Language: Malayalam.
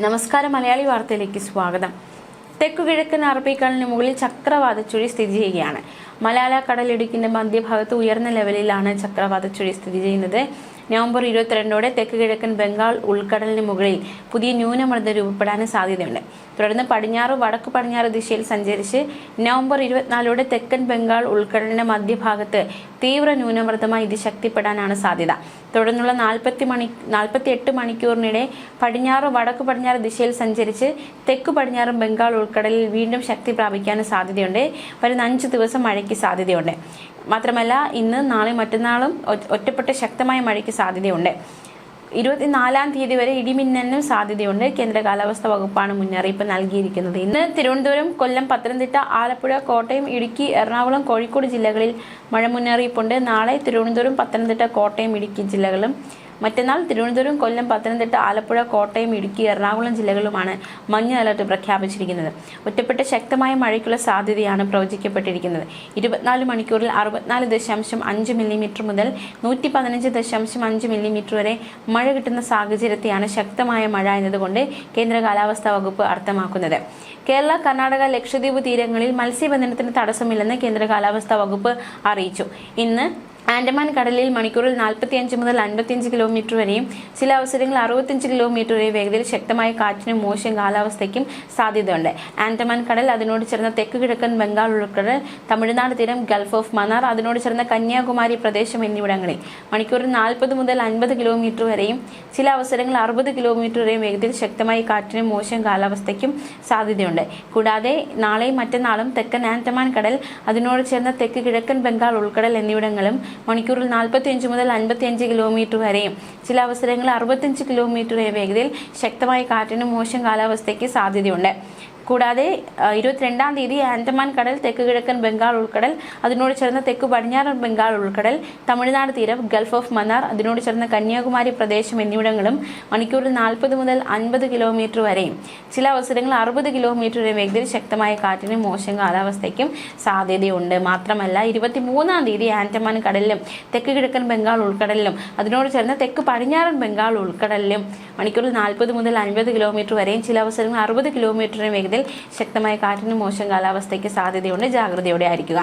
നമസ്കാരം. മലയാളി വാർത്തയിലേക്ക് സ്വാഗതം. തെക്കുകിഴക്കൻ അറബിക്കടലിന് മുകളിൽ ചക്രവാതച്ചുഴി സ്ഥിതി ചെയ്യുകയാണ്. മലാല കടലിടുക്കിന്റെ മധ്യഭാഗത്ത് ഉയർന്ന ലെവലിലാണ് ചക്രവാതച്ചുഴി സ്ഥിതി ചെയ്യുന്നത്. നവംബർ 22 തെക്ക് കിഴക്കൻ ബംഗാൾ ഉൾക്കടലിന് മുകളിൽ പുതിയ ന്യൂനമർദ്ദം രൂപപ്പെടാൻ സാധ്യതയുണ്ട്. തുടർന്ന് പടിഞ്ഞാറ് വടക്ക് പടിഞ്ഞാറ് ദിശയിൽ സഞ്ചരിച്ച് നവംബർ 24 തെക്കൻ ബംഗാൾ ഉൾക്കടലിന്റെ മധ്യഭാഗത്ത് തീവ്ര ന്യൂനമർദ്ദമായി ഇത് ശക്തിപ്പെടാനാണ് സാധ്യത. തുടർന്നുള്ള 48 മണിക്കൂറിനിടെ പടിഞ്ഞാറ് വടക്ക് പടിഞ്ഞാറ് ദിശയിൽ സഞ്ചരിച്ച് തെക്കു പടിഞ്ഞാറ് ബംഗാൾ ഉൾക്കടലിൽ വീണ്ടും ശക്തി പ്രാപിക്കാൻ സാധ്യതയുണ്ട്. വരുന്ന 5 ദിവസം മഴയ്ക്ക് സാധ്യതയുണ്ട്. മാത്രമല്ല, ഇന്ന് നാളെ മറ്റന്നാളും ഒറ്റപ്പെട്ട ശക്തമായ മഴയ്ക്ക് സാധ്യതയുണ്ട്. 24-ാം തീയതി വരെ ഇടിമിന്നലിനും സാധ്യതയുണ്ട്. കേന്ദ്ര കാലാവസ്ഥാ വകുപ്പാണ് മുന്നറിയിപ്പ് നൽകിയിരിക്കുന്നത്. ഇന്ന് തിരുവനന്തപുരം, കൊല്ലം, പത്തനംതിട്ട, ആലപ്പുഴ, കോട്ടയം, ഇടുക്കി, എറണാകുളം, കോഴിക്കോട് ജില്ലകളിൽ മഴ മുന്നറിയിപ്പുണ്ട്. നാളെ തിരുവനന്തപുരം, പത്തനംതിട്ട, കോട്ടയം, ഇടുക്കി ജില്ലകളും മറ്റന്നാൾ തിരുവനന്തപുരം, കൊല്ലം, പത്തനംതിട്ട, ആലപ്പുഴ, കോട്ടയം, ഇടുക്കി, എറണാകുളം ജില്ലകളുമാണ് മഞ്ഞ അലർട്ട് പ്രഖ്യാപിച്ചിരിക്കുന്നത്. ഒറ്റപ്പെട്ട ശക്തമായ മഴയ്ക്കുള്ള സാധ്യതയാണ് പ്രവചിക്കപ്പെട്ടിരിക്കുന്നത്. 24 മണിക്കൂറിൽ 64.5 മില്ലിമീറ്റർ മുതൽ 115.5 മില്ലിമീറ്റർ വരെ മഴ കിട്ടുന്ന സാഹചര്യത്തെയാണ് ശക്തമായ മഴ എന്നതുകൊണ്ട് കേന്ദ്ര കാലാവസ്ഥാ വകുപ്പ് അർത്ഥമാക്കുന്നത്. കേരള, കർണാടക, ലക്ഷദ്വീപ് തീരങ്ങളിൽ മത്സ്യബന്ധനത്തിന് തടസ്സമില്ലെന്ന് കേന്ദ്ര കാലാവസ്ഥാ വകുപ്പ് അറിയിച്ചു. ഇന്ന് ആൻഡമാൻ കടലിൽ മണിക്കൂറിൽ 45 മുതൽ 55 കിലോമീറ്റർ വരെയും ചില അവസരങ്ങളിൽ 65 കിലോമീറ്റർ വരെ വേഗതയിൽ ശക്തമായ കാറ്റിനും മോശം കാലാവസ്ഥയ്ക്കും സാധ്യതയുണ്ട്. ആൻഡമാൻ കടൽ, അതിനോട് ചേർന്ന തെക്ക് കിഴക്കൻ ബംഗാൾ ഉൾക്കടൽ, തമിഴ്നാട് തീരം, ഗൾഫ് ഓഫ് മന്നാർ, അതിനോട് ചേർന്ന കന്യാകുമാരി പ്രദേശം എന്നിവിടങ്ങളിൽ മണിക്കൂറിൽ 40 മുതൽ 50 കിലോമീറ്റർ വരെയും ചില അവസരങ്ങളിൽ 60 കിലോമീറ്റർ വരെയും വേഗതയിൽ ശക്തമായ കാറ്റിനും മോശം കാലാവസ്ഥയ്ക്കും സാധ്യതയുണ്ട്. കൂടാതെ നാളെയും മറ്റന്നാളും തെക്കൻ ആൻഡമാൻ കടൽ, അതിനോട് ചേർന്ന തെക്ക് കിഴക്കൻ ബംഗാൾ ഉൾക്കടൽ എന്നിവിടങ്ങളും മണിക്കൂറിൽ 45 മുതൽ 55 കിലോമീറ്റർ വരെയും ചില അവസരങ്ങളിൽ 65 കിലോമീറ്റർ വരെ വേഗതയിൽ ശക്തമായ കാറ്റിനും മോശം കാലാവസ്ഥയ്ക്ക് സാധ്യതയുണ്ട്. കൂടാതെ 22-ാം തീയതി ആൻഡമാൻ കടൽ, തെക്ക് കിഴക്കൻ ബംഗാൾ ഉൾക്കടൽ, അതിനോട് ചേർന്ന തെക്ക് പടിഞ്ഞാറൻ ബംഗാൾ ഉൾക്കടൽ, തമിഴ്നാട് തീരം, ഗൾഫ് ഓഫ് മന്നാർ, അതിനോട് ചേർന്ന കന്യാകുമാരി പ്രദേശം എന്നിവിടങ്ങളും മണിക്കൂറിൽ 40 മുതൽ 50 കിലോമീറ്റർ വരെയും ചില അവസരങ്ങളിൽ 60 കിലോമീറ്റർ വരെ വേഗതയിൽ ശക്തമായ കാറ്റിനും മോശം കാലാവസ്ഥയ്ക്കും സാധ്യതയുണ്ട്. മാത്രമല്ല, 23-ാം തീയതി ആൻഡമാൻ കടലിലും തെക്ക് കിഴക്കൻ ബംഗാൾ ഉൾക്കടലിലും അതിനോട് ചേർന്ന തെക്ക് പടിഞ്ഞാറൻ ബംഗാൾ ഉൾക്കടലിലും മണിക്കൂറിൽ 40 മുതൽ 50 കിലോമീറ്റർ വരെയും ചില അവസരങ്ങളിൽ 60 കിലോമീറ്റർ വേഗതയിൽ ശക്തമായ കാറ്റിനും മോശം കാലാവസ്ഥയ്ക്ക് സാധ്യതയുണ്ട്. ജാഗ്രതയോടെ ആയിരിക്കുക.